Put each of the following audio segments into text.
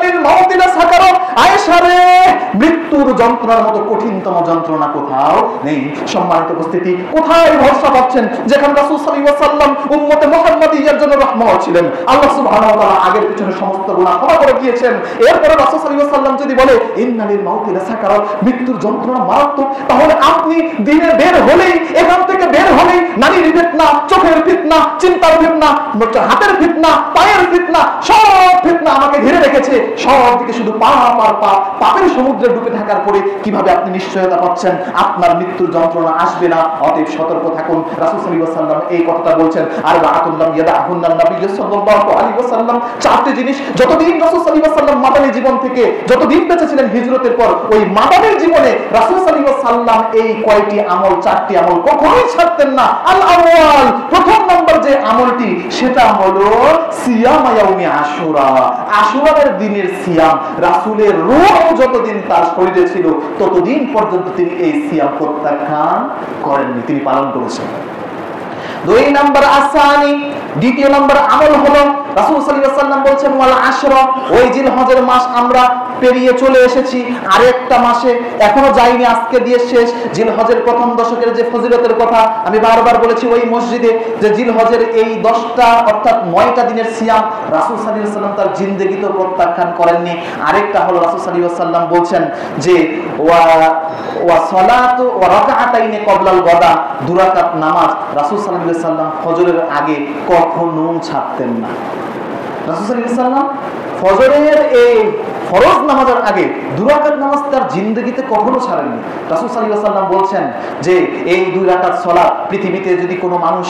ইন্নালিল মাউতি লাসাকারাত, আয়েশা রে, মৃত্যুর যন্ত্রণার মতো কঠিনতম যন্ত্রণা কোথাও নেই। সম্মানিত উপস্থিতি, কোথায় ভরসা পাচ্ছেন যেখানে রাসূল সাল্লাল্লাহু আলাইহি ওয়াসাল্লাম উম্মতে মুহাম্মাদিয়ার জন্য রহমত ছিলেন। আল্লাহ সুবহানাহু ওয়া তাআলা আগের পিছনে সমস্ত গুনাহ ক্ষমা করে দিয়েছেন। এরপরে রাসূল সাল্লাল্লাহু আলাইহি ওয়াসাল্লাম যদি বলে ইন্নালিল মাউতি লাসাকারাত, মৃত্যুর যন্ত্রণা মারাত্মক, তাহলে আপনি দিনে বের হলেই, এখান থেকে বের হলেই নারীর ফিতনা, চোখের ফিতনা, চিন্তার ফিতনা, হাতের ফিতনা, পায়ের ফিতনা, সব ফিতনা আমাকে ঘিরে রেখেছে। সব দিকে শুধু পাপ আর পাপ, পাপের সমুদ্রে ডুবে থাকার পরে কিভাবে আপনি নিশ্চয়তা পাচ্ছেন আপনার মৃত্যুর যন্ত্রণা আসবে না? অতএব সতর্ক থাকুন। রাসূল সাল্লাল্লাহু আলাইহি ওয়াসাল্লাম এই কথাটা বলছেন। আর বাআতুল্লাহ ইয়াদাহুন্নান নবী সাল্লাল্লাহু আলাইহি ওয়াসাল্লাম, চারটি জিনিস যতদিন রাসূল সাল্লাল্লাহু আলাইহি ওয়াসাল্লাম মাদানী জীবন থেকে যতদিন বেঁচে ছিলেন হিজরতের পর, ওই মাদানী জীবনে রাসূল সাল্লাল্লাহু আলাইহি ওয়াসাল্লাম এই কয়টি আমল, চারটি আমল কখনোই ছাড়তেন না। আল আউয়াল, প্রথম নম্বর যে আমলটি, সেটা হলো সিয়াম ইয়াউমি আশুরা, আশুরার দিনের সিয়াম। রাসূলের রূহ যতদিন তার শরীরে ছিল ততদিন পর্যন্ত তিনি এই সিয়াম প্রত্যাখ্যান করেননি, তিনি পালন করেছেন। দুই নম্বর আসানি, দ্বিতীয় নম্বর আমল হলো রাসূল সাল্লাল্লাহু আলাইহি ওয়াসাল্লাম বলছেন ওয়াল আশরা, ওই জিলহজের মাস আমরা পেরিয়ে চলে এসেছি, আরেকটা মাসে এখনো যাইনি, আজকে দিয়ে শেষ। জিলহজের প্রথম দশকের যে ফজিলতের কথা আমি বারবার বলেছি ওই মসজিদে, যে জিলহজের এই 10টা অর্থাৎ 9টা দিনের সিয়াম রাসূল সাল্লাল্লাহু আলাইহি ওয়াসাল্লাম তার জিন্দেগিতে প্রত্যাখ্যান করেননি। আরেকটা হলো রাসূল সাল্লাল্লাহু আলাইহি ওয়াসাল্লাম বলছেন যে ওয়া সালাতু ওয়া রাকাতাইনি ক্বাবলাল গদা, 2 রাকাত নামাজ রাসূল সাল্লাল্লাহু আলাইহি ওয়াসাল্লাম ফজরের আগে কখনো ছাড়তেন না। রাসূল সাল্লাল্লাহু আলাইহি ওয়াসাল্লাম ফজরের এই ফরজ নামাজের আগে 2 রাকাত নামাজ তার জিন্দেগিতে কখনো ছাড়েননি। রাসূল সাল্লাল্লাহু আলাইহি ওয়াসাল্লাম বলছেন যে এই 2 রাকাত সালাত পৃথিবীতে যদি কোনো মানুষ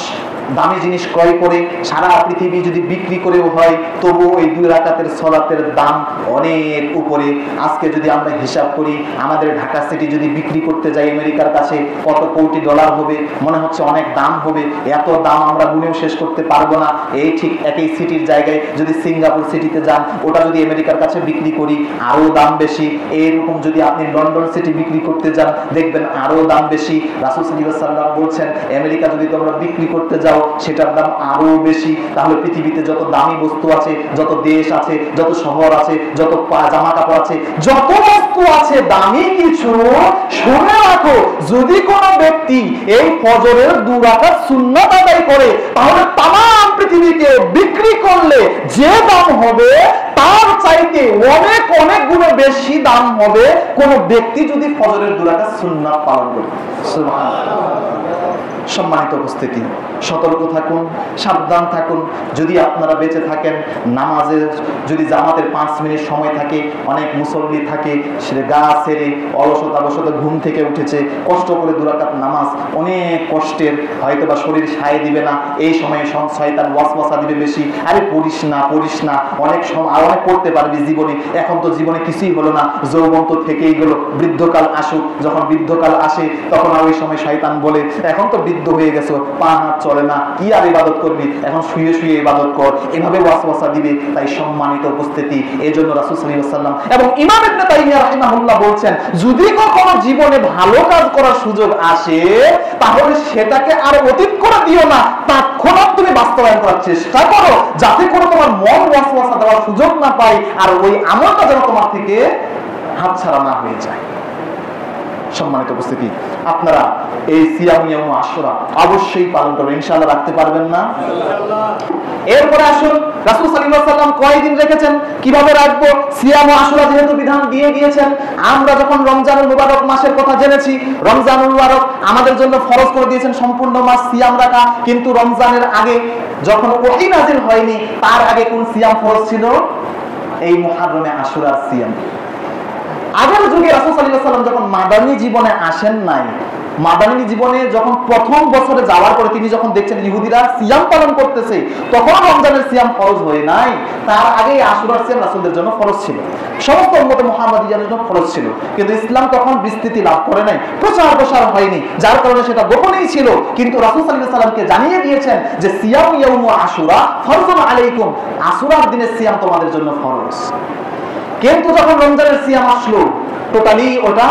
দামি জিনিস ক্রয় করে সারা পৃথিবী যদি বিক্রি করেও হয়, তবু ওই 2 রাকাতের সালাতের দাম অনেক উপরে। আজকে যদি আমরা হিসাব করি, আমাদের ঢাকা সিটি যদি বিক্রি করতে যাই আমেরিকার কাছে, কত কোটি ডলার হবে, মনে হচ্ছে অনেক দাম হবে। এত দাম আমরা গুনেও শেষ করতে পারবো না। এই ঠিক একই সিটির জায়গায় যদি সিঙ্গাপুর সিটিতে যান, ওটা যদি আমেরিকার কাছে বিক্রি করি আরো দাম বেশি। এইরকম যদি আপনি লন্ডন সিটি বিক্রি করতে যান, দেখবেন আরো দাম বেশি। রাসূল সাল্লাল্লাহু আলাইহি ওয়াসাল্লাম বলছেন আমেরিকা যদি তোমরা বিক্রি করতে যাও, সেটার দাম আরো বেশি। তাহলে পৃথিবীতে যত দামি বস্তু আছে, যত দেশ আছে, যত শহর আছে, যত জামা কাপড় আছে, যত বস্তু আছে দামি কিছু, শুনে রাখো, যদি কোনো ব্যক্তি এই ফজরের 2 রাকাত সুন্নাত আদায় করে, তাহলে তাম পৃথিবীকে বিক্রি করলে যে দাম হবে তার চাইতে অনেক অনেক গুণে বেশি দাম হবে কোন ব্যক্তি যদি ফজরের 2 রাকাত সুন্নাত পালন করে। সুবহানাল্লাহ। সম্মানিত উপস্থিতি, সতর্ক থাকুন, সাবধান থাকুন। যদি আপনারা বেঁচে থাকেন, নামাজের যদি জামাতের 5 মিনিট সময় থাকে, অনেক মুসল্লি থাকে সে গা ছেড়ে অলসতা ঘুম থেকে উঠেছে, কষ্ট করে 2 রাকাত নামাজ, অনেক কষ্টের, হয়তো বা শরীর সায় দিবে না, এই সময়ে শয়তান ওয়াসওয়াসা দিবে বেশি, আরে পড়িস না, অনেক সময় আর অনেক পড়তে পারবি জীবনে, এখন তো জীবনে কিছুই হলো না, যৌবন তো থেকেই গেল, বৃদ্ধকাল আসুক। যখন বৃদ্ধকাল আসে তখন আর ওই সময় শয়তান বলে এখন তো বৃদ্ধ হয়ে গেছো, পা হাত চলে না, কি আর ইবাদত করবি, এখন শুয়ে শুয়ে ইবাদত কর, এভাবে ওয়াসওয়াসা দিবে। তাই সম্মানিত উপস্থিতি, এজন্য রাসূল সাল্লাল্লাহু আলাইহি ওয়াসাল্লাম এবং ইমাম ইবনে তাইমিয়া রাহিমাহুল্লাহ বলছেন, যদি কখনো জীবনে ভালো কাজ করার সুযোগ আসে, তাহলে সেটাকে আর অতীত করে দিও না, তৎক্ষণাৎ তুমি বাস্তবায়ন করার চেষ্টা করো, যাতে করে তোমার মন ওয়াসওয়াসা দেওয়ার সুযোগ না পায়, আর ওই আমলটা যেন তোমার থেকে হাতছাড়া না হয়ে যায়। সম্মানিত উপস্থিতি, আপনারা এই সিয়াম ইয়াউম আশুরা অবশ্যই পালন করবেন, ইনশাআল্লাহ। রাখতে পারবেন না? এরপরে আসুন রাসূল সাল্লাল্লাহু আলাইহি ওয়াসাল্লাম কয়দিন রেখেছেন, কিভাবে রাখবো। সিয়াম আশুরা যেহেতু বিধান দিয়ে দিয়েছেন, আমরা যখন রমজানুল মুবারক মাসের কথা জেনেছি, রমজানুল মুবারক আমাদের জন্য ফরজ করে দিয়েছেন সম্পূর্ণ মাস সিয়াম রাখা। কিন্তু রমজানের আগে যখন ওহী নাযিল হয়নি, তার আগে কোন সিয়াম ফরজ ছিল? এই মুহররমে আশুরার সিয়াম। আগের যুগে রাসূল সাল্লাল্লাহু আলাইহি ওয়াসাল্লাম যখন মাদানী জীবনে আসেন নাই, মাদানী জীবনে যখন প্রথম বছরে যাওয়ার পরে তিনি যখন দেখছেন ইহুদিরা সিয়াম পালন করতেছে, তখন রমজানের সিয়াম ফরজ হয় নাই, তার আগে আশুরার সিয়াম রাসূলদের জন্য ফরজ ছিল, সমস্ত উম্মতে মুহাম্মাদিয়ার জন্য ফরজ ছিল। কিন্তু ইসলাম তখন বিস্তৃতি লাভ করে নাই, প্রসার হয়নি, যার কারণে সেটা গোপনেই ছিল। কিন্তু রাসূল সাল্লাল্লাহু আলাইহি ওয়াসাল্লামকে জানিয়ে দিয়েছেন যে সিয়াম ইয়াউম আশুরা ফরজুন আলাইকুম, আশুরার দিনের সিয়াম তোমাদের জন্য ফরজ। কিন্তু যখন রমজানের সিয়াম আসলো, টোটালি ওটা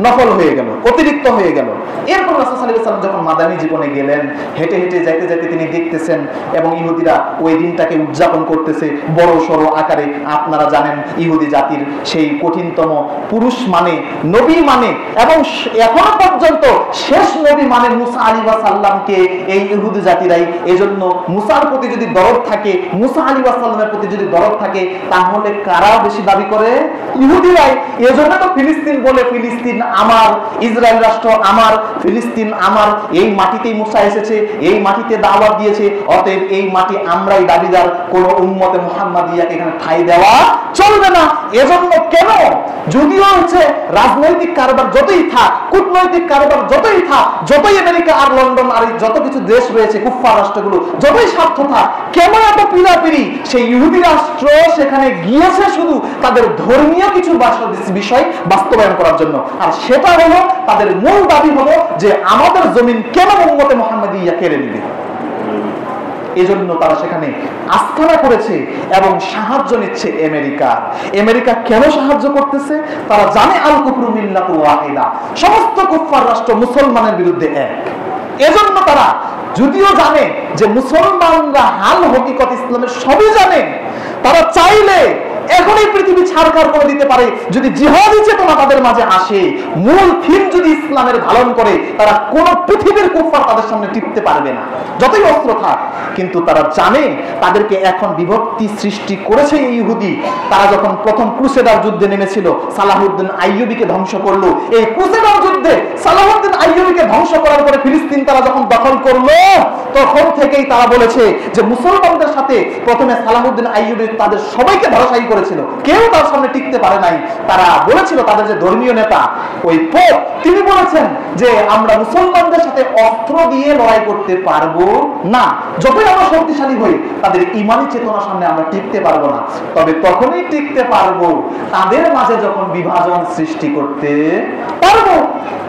নফল হয়ে গেল, অতিরিক্ত হয়ে গেল। এরপর রাসূল সাল্লাল্লাহু আলাইহি ওয়াসাল্লাম যখন মাদানী জীবনে গেলেন, হেঁটে হেঁটে যাইতে যাইতে তিনি দেখতেছেন এবং ইহুদিরা ওই দিনটাকে উদযাপন করতেছে বড় সড়ো আকারে। আপনারা জানেন ইহুদি জাতির সেই কঠিনতম পুরুষ মানে, নবী মানে, এবং এখনো পর্যন্ত শেষ নবী মানে মুসা আলাইহিস সালামকে এই ইহুদি জাতিরাই। এজন্য মুসার প্রতি যদি দরদ থাকে, মুসা আলাইহিস সালামের প্রতি যদি দরদ থাকে, তাহলে কারা বেশি দাবি করে? ইহুদিরাই। এজন্য তো ফিলিস্তিন বলে, ফিলিস্তিন আমার, ইসরায়েল রাষ্ট্র আমার, ফিলিস্তিন আমার, এই মাটিতেই মুসা এসেছে, এই মাটিতে দাওয়াত দিয়েছে, অতএব এই মাটি আমরাই দাবিদার, কোন উম্মতে মুহাম্মাদিয়াকে এখানে ঠাঁই দেওয়া চলবে না। এজন্য কেন, যদিও হচ্ছে রাজনৈতিক কারবার যতই থাক, কূটনৈতিক কারবার যতই থাক, যতই আমেরিকা আর লন্ডন আর যত কিছু দেশ রয়েছে কুফফার রাষ্ট্রগুলো যতই স্বার্থ থাক, কেন এত পিড়াপিড়ি? সেই ইহুদি রাষ্ট্র সেখানে গিয়েছে শুধু তাদের ধর্মীয় কিছু বিষয় বাস্তবায়ন করার জন্য, আর সেটা হলো তাদের মূল দাবি হলো যে আমাদের জমিন কেন উম্মতে মুহাম্মাদিয়া কেড়ে নিবে। এজন্য তারা সেখানে আস্থানা করেছে এবং সাহায্য নিচ্ছে আমেরিকা। আমেরিকা কেন সাহায্য করতেছে? তারা জানে আল কুফরু মিল্লাতুন ওয়াহিদা, সমস্ত কুফফার রাষ্ট্র মুসলমানের বিরুদ্ধে এক। এজন্য তারা যদিও জানে যে মুসলমানরা হাল হকিকত ইসলামের সবই জানে, তারা চাইলে এখনই পৃথিবী ছাড়খাড় করে দিতে পারে যদি জিহাদি চেতনা তাদের মাঝে আসে, মূল থিম যদি ইসলামের ধারণ করে, তারা কোন পৃথিবীর কুফফার তাদের সামনে টিকতে পারবে না, যতই অস্ত্র থাক। কিন্তু তারা জানে তাদেরকে এখন বিভক্তি সৃষ্টি করেছে এই ইহুদি। তারা যখন প্রথম ক্রুসেডার যুদ্ধে নেমেছিল, সালাহুদ্দিন আইয়ুবীকে ধ্বংস করলো। এই ক্রুসেডার যুদ্ধে সালাহুদ্দিন আইয়ুবীকে ধ্বংস করার পরে ফিলিস্তিন তারা যখন দখল করলো, তখন থেকেই তারা বলেছে যে মুসলমানদের সাথে প্রথমে সালাহুদ্দিন আইয়ুবী তাদের সবাইকে ধরাশায়ী করেছিল, কেউ তার সামনে টিকতে পারে নাই। তারা বলেছিল, তাদের যে ধর্মীয় নেতা ওই পোপ, তিনি বলেছেন যে আমরা মুসলমানদের সাথে অস্ত্র দিয়ে লড়াই করতে পারবো না, যতই আমরা শক্তিশালী হই তাদের ইমানি চেতনার সামনে আমরা টিকতে পারবো না। তবে তখনই টিকতে পারবো তাদের মাঝে যখন বিভাজন সৃষ্টি করতে পারবো।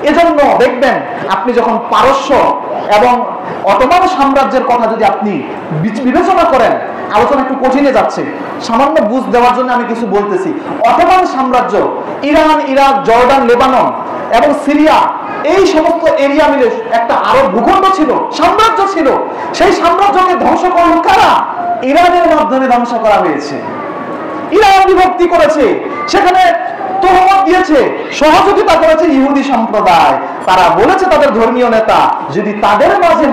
এজন্য দেখবেন আপনি যখন পারস্য এবং অটোমান সাম্রাজ্যের কথা যদি আপনি বিবেচনা করেন, আলোচনা একটু কঠিনে যাচ্ছে, সামান্য বুঝ দেওয়ার জন্য আমি কিছু বলতেছি। অটোমান সাম্রাজ্য ইরান, ইরাক, জর্ডান, লেবানন এবং সিরিয়া, এই সমস্ত এরিয়া মিলে একটা আরব ভূখণ্ড ছিল, সাম্রাজ্য ছিল। সেই সাম্রাজ্যকে ধ্বংস করল কারা? ইরানের মাধ্যমে ধ্বংস করা হয়েছে। ইরান বিভক্তি করেছে, সেখানে তোহমত দিয়েছে, সহযোগিতা করেছে ইহুদি সম্প্রদায়। তারা বলেছে তাদের ধর্মীয় নেতা, যদি তাদের মাঝে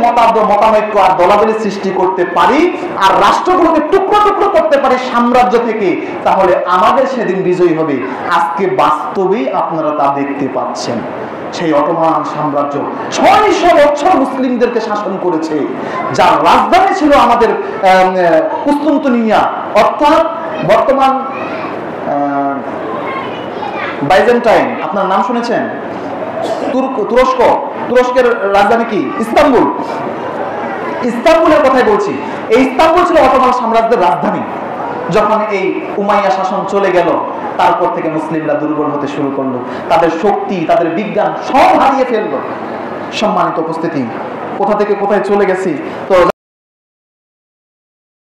মতানৈক্য আর দলাদলি সৃষ্টি করতে পারি আর রাষ্ট্রগুলোকে টুকরো টুকরো করতে পারি সাম্রাজ্য থেকে, তাহলে আমাদের সেদিন বিজয়ী হবে। আজকে বাস্তবেই আপনারা তা দেখতে পাচ্ছেন। সেই অটোমান সাম্রাজ্য 600 বছর মুসলিমদেরকে শাসন করেছে, যার রাজধানী ছিল আমাদের কুস্তুনতুনিয়া, অর্থাৎ বর্তমান বাইজেন্টাইন। আপনার নাম শুনেছেন? তুরস্ক, তুরস্কের রাজধানী কি? ইস্তাম্বুল। ইস্তাম্বুলের কথাই বলছি। এই ইস্তাম্বুল ছিল অটোমান সাম্রাজ্যের রাজধানী। যখন এই উমাইয়া শাসন চলে গেল, তারপর থেকে মুসলিমরা দুর্বল হতে শুরু করলো, তাদের শক্তি, তাদের বিজ্ঞান সব হারিয়ে ফেললো। সম্মানিত উপস্থিতি, কোথা থেকে কোথায় চলে গেছি তো